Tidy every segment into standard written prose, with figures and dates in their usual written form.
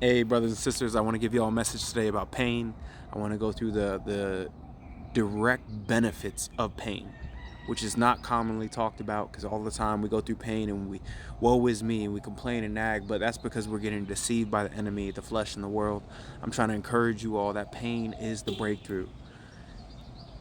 Hey, brothers and sisters, I want to give you all a message today about pain. I want to go through the direct benefits of pain, which is not commonly talked about, because all the time we go through pain and woe is me, and we complain and nag, but that's because we're getting deceived by the enemy, the flesh, and the world. I'm trying to encourage you all that pain is the breakthrough.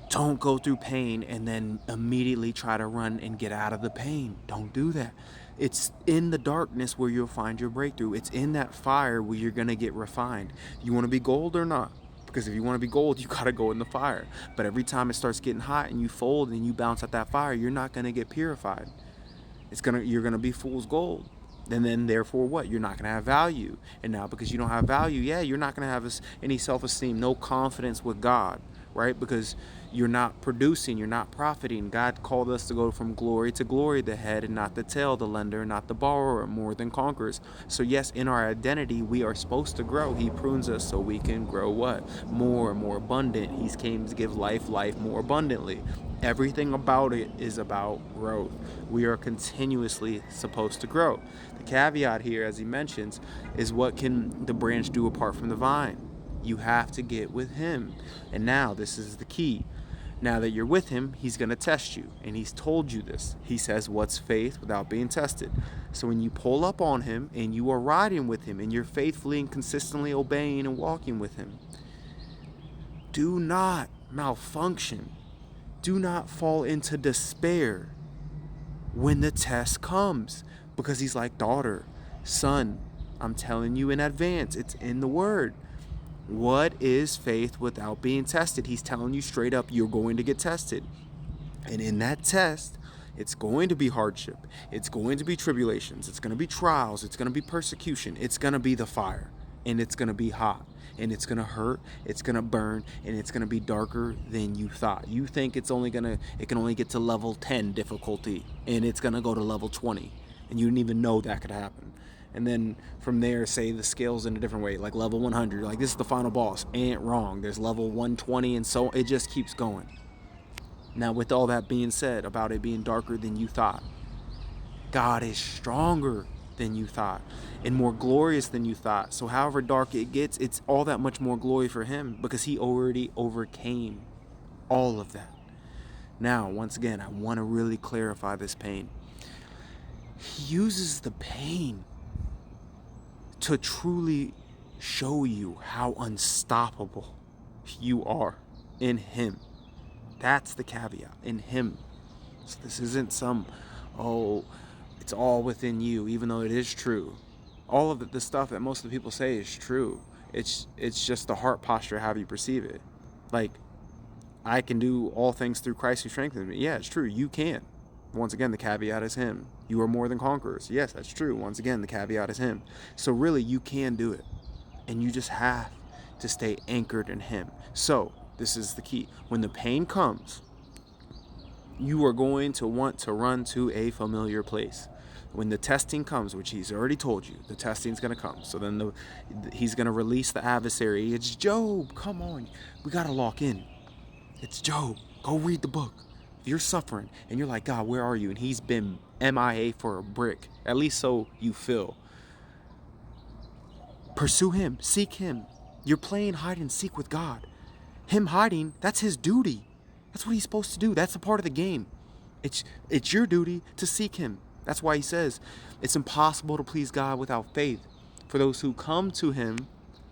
Don't go through pain and then immediately try to run and get out of the pain. Don't do that. It's in the darkness where you'll find your breakthrough. It's in that fire where you're going to get refined. You want to be gold or not? Because if you want to be gold, you got to go in the fire. But every time it starts getting hot and you fold and you bounce at that fire, you're not going to get purified. You're going to be fool's gold. And then therefore what? You're not going to have value. And now because you don't have value, you're not going to have any self-esteem, no confidence with God, right? Because you're not producing, you're not profiting. God called us to go from glory to glory, the head and not the tail, the lender, not the borrower, more than conquerors. So yes, in our identity, we are supposed to grow. He prunes us so we can grow what? More and more abundant. He came to give life more abundantly. Everything about it is about growth. We are continuously supposed to grow. The caveat here, as he mentions, is what can the branch do apart from the vine? You have to get with him. And now this is the key. Now that you're with him, he's going to test you. And he's told you this. He says, what's faith without being tested? So when you pull up on him and you are riding with him and you're faithfully and consistently obeying and walking with him, do not malfunction. Do not fall into despair when the test comes. Because he's like, daughter, son, I'm telling you in advance. It's in the word. What is faith without being tested? He's telling you straight up, you're going to get tested. And in that test, it's going to be hardship. It's going to be tribulations. It's going to be trials. It's going to be persecution. It's going to be the fire. And it's going to be hot. And it's going to hurt. It's going to burn. And it's going to be darker than you thought. You think it can only get to level 10 difficulty. And it's going to go to level 20. And you didn't even know that could happen. And then from there, say the scales in a different way, like level 100, like this is the final boss. Ain't wrong. There's level 120, and so it just keeps going. Now, with all that being said about it being darker than you thought, God is stronger than you thought and more glorious than you thought. So however dark it gets, it's all that much more glory for him because he already overcame all of that. Now, once again, I want to really clarify this pain. He uses the pain to truly show you how unstoppable you are in him. That's the caveat, in him. So this isn't some, it's all within you, even though it is true. All of the stuff that most of the people say is true. It's just the heart posture, how you perceive it. Like, I can do all things through Christ who strengthens me. Yeah, it's true, you can. Once again, the caveat is him. You are more than conquerors. Yes, that's true. Once again, the caveat is him. So really, you can do it. And you just have to stay anchored in him. So, this is the key. When the pain comes, you are going to want to run to a familiar place. When the testing comes, which he's already told you, the testing's going to come. So then he's going to release the adversary. It's Job. Come on. We got to lock in. It's Job. Go read the book. If you're suffering and you're like, God, where are you? And he's been MIA for a brick. At least so you feel. Pursue him. Seek him. You're playing hide and seek with God. Him hiding, that's his duty. That's what he's supposed to do. That's a part of the game. It's your duty to seek him. That's why he says it's impossible to please God without faith. For those who come to him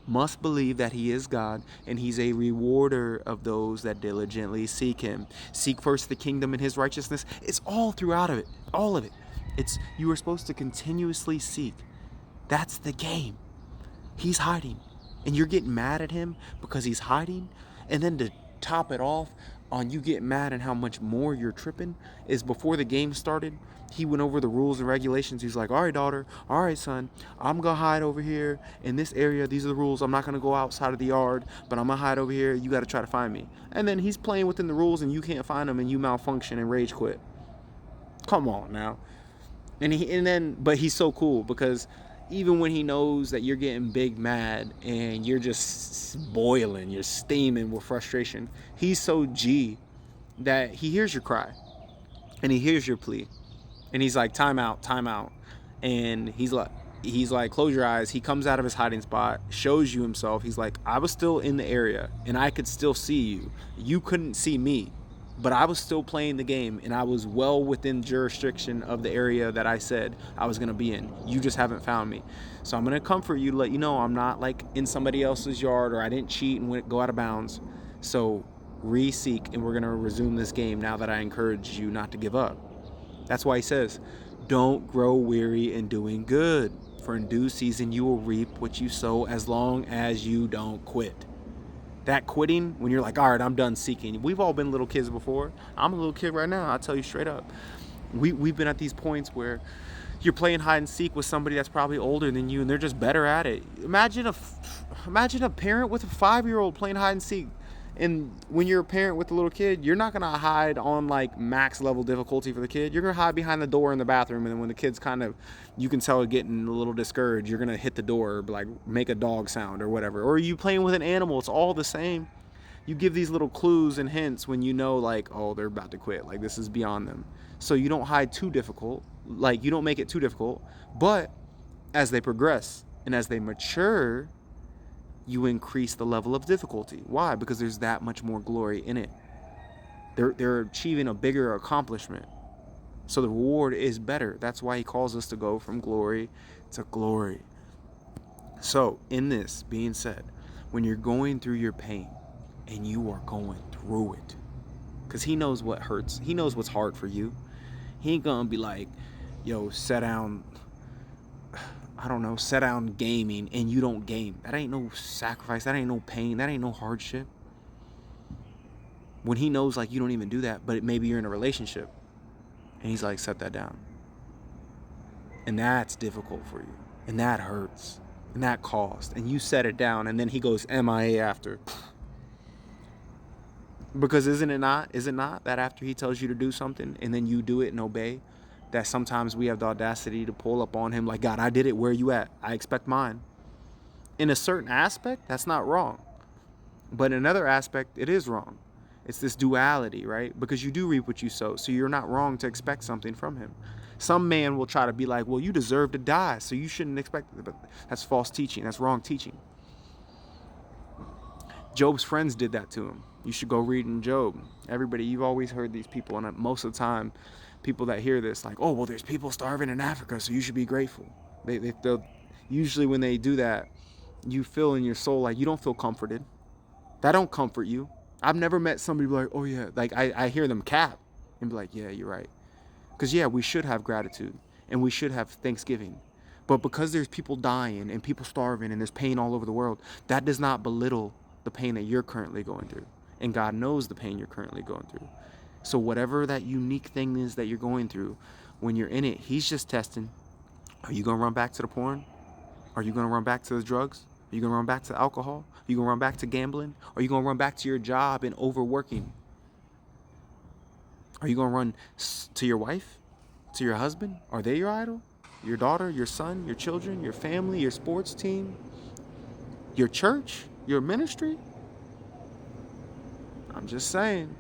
must believe that he is God, and he's a rewarder of those that diligently seek him. Seek first the kingdom and his righteousness. It's all throughout of it. All of it. You are supposed to continuously seek. That's the game. He's hiding. And you're getting mad at him because he's hiding. And then to top it off on you getting mad and how much more you're tripping is before the game started, he went over the rules and regulations. He's like, all right, daughter. All right, son. I'm going to hide over here in this area. These are the rules. I'm not going to go outside of the yard, but I'm going to hide over here. You got to try to find me. And then he's playing within the rules and you can't find him and you malfunction and rage quit. Come on now. But he's so cool because even when he knows that you're getting big mad and you're just boiling, you're steaming with frustration, he's so G that he hears your cry and he hears your plea. And he's like, time out. And he's like, he's like, close your eyes. He comes out of his hiding spot, shows you himself. He's like, I was still in the area and I could still see you. You couldn't see me, but I was still playing the game and I was well within jurisdiction of the area that I said I was going to be in. You just haven't found me. So I'm going to comfort you, let you know I'm not like in somebody else's yard, or I didn't cheat and go out of bounds. So re-seek, and we're going to resume this game now that I encourage you not to give up. That's why he says, don't grow weary in doing good, for in due season you will reap what you sow, as long as you don't quit. That quitting, when you're like, all right, I'm done seeking. We've all been little kids before. I'm a little kid right now. I'll tell you straight up. We've been at these points where you're playing hide and seek with somebody that's probably older than you, and they're just better at it. Imagine a parent with a 5-year-old playing hide and seek. And when you're a parent with a little kid, you're not going to hide on like max level difficulty for the kid. You're going to hide behind the door in the bathroom. And then when the kid's kind of, you can tell getting a little discouraged, you're going to hit the door, like make a dog sound or whatever. Or you playing with an animal, it's all the same. You give these little clues and hints when you know like, oh, they're about to quit. Like this is beyond them. So you don't hide too difficult. Like you don't make it too difficult. But as they progress and as they mature, you increase the level of difficulty. Why? Because there's that much more glory in it. They're achieving a bigger accomplishment. So the reward is better. That's why he calls us to go from glory to glory. So in this being said, when you're going through your pain, and you are going through it, because he knows what hurts. He knows what's hard for you. He ain't gonna be like, yo, sit down gaming and you don't game. That ain't no sacrifice. That ain't no pain. That ain't no hardship. When he knows like you don't even do that, but maybe you're in a relationship and he's like, set that down. And that's difficult for you. And that hurts. And that cost. And you set it down, and then he goes MIA after. Because is it not that after he tells you to do something and then you do it and obey, that sometimes we have the audacity to pull up on him like, God, I did it. Where are you at? I expect mine. In a certain aspect, that's not wrong. But in another aspect, it is wrong. It's this duality, right? Because you do reap what you sow. So you're not wrong to expect something from him. Some man will try to be like, well, you deserve to die, so you shouldn't expect it. But that's false teaching. That's wrong teaching. Job's friends did that to him. You should go read in Job. Everybody, you've always heard these people, and most of the time, people that hear this, like, oh, well, there's people starving in Africa, so you should be grateful. They'll usually when they do that, you feel in your soul like you don't feel comforted. That don't comfort you. I've never met somebody like, oh yeah, like I hear them cap and be like, yeah, you're right. Because yeah, we should have gratitude and we should have thanksgiving. But because there's people dying and people starving and there's pain all over the world, that does not belittle the pain that you're currently going through. And God knows the pain you're currently going through. So whatever that unique thing is that you're going through, when you're in it, he's just testing. Are you going to run back to the porn? Are you going to run back to the drugs? Are you going to run back to alcohol? Are you going to run back to gambling? Are you going to run back to your job and overworking? Are you going to run to your wife? To your husband? Are they your idol? Your daughter, your son, your children, your family, your sports team, your church, your ministry? I'm just saying.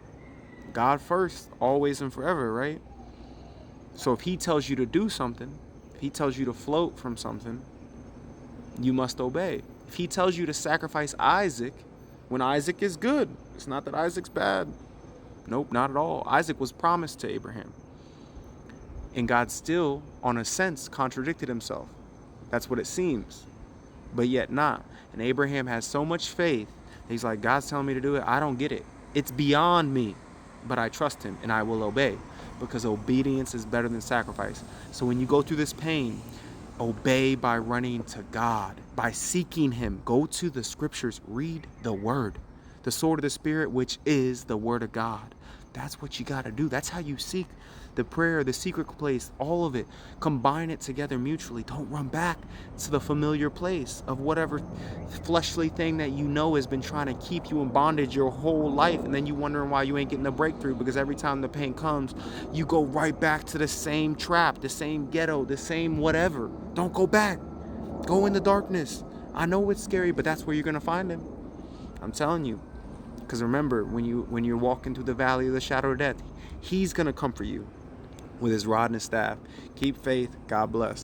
God first, always and forever, right? So if he tells you to do something, if he tells you to float from something, you must obey. If he tells you to sacrifice Isaac, when Isaac is good, it's not that Isaac's bad. Nope, not at all. Isaac was promised to Abraham. And God still, on a sense, contradicted himself. That's what it seems. But yet not. And Abraham has so much faith, he's like, God's telling me to do it. I don't get it. It's beyond me. But I trust him and I will obey, because obedience is better than sacrifice. So when you go through this pain, obey by running to God, by seeking him. Go to the scriptures, read the word, the sword of the Spirit, which is the word of God. That's what you got to do. That's how you seek the prayer, the secret place, all of it. Combine it together mutually. Don't run back to the familiar place of whatever fleshly thing that you know has been trying to keep you in bondage your whole life, and then you wondering why you ain't getting a breakthrough, because every time the pain comes, you go right back to the same trap, the same ghetto, the same whatever. Don't go back. Go in the darkness. I know it's scary, but that's where you're going to find him. I'm telling you. Because remember, when you're walking through the valley of the shadow of death, he's going to comfort you with his rod and his staff. Keep faith. God bless.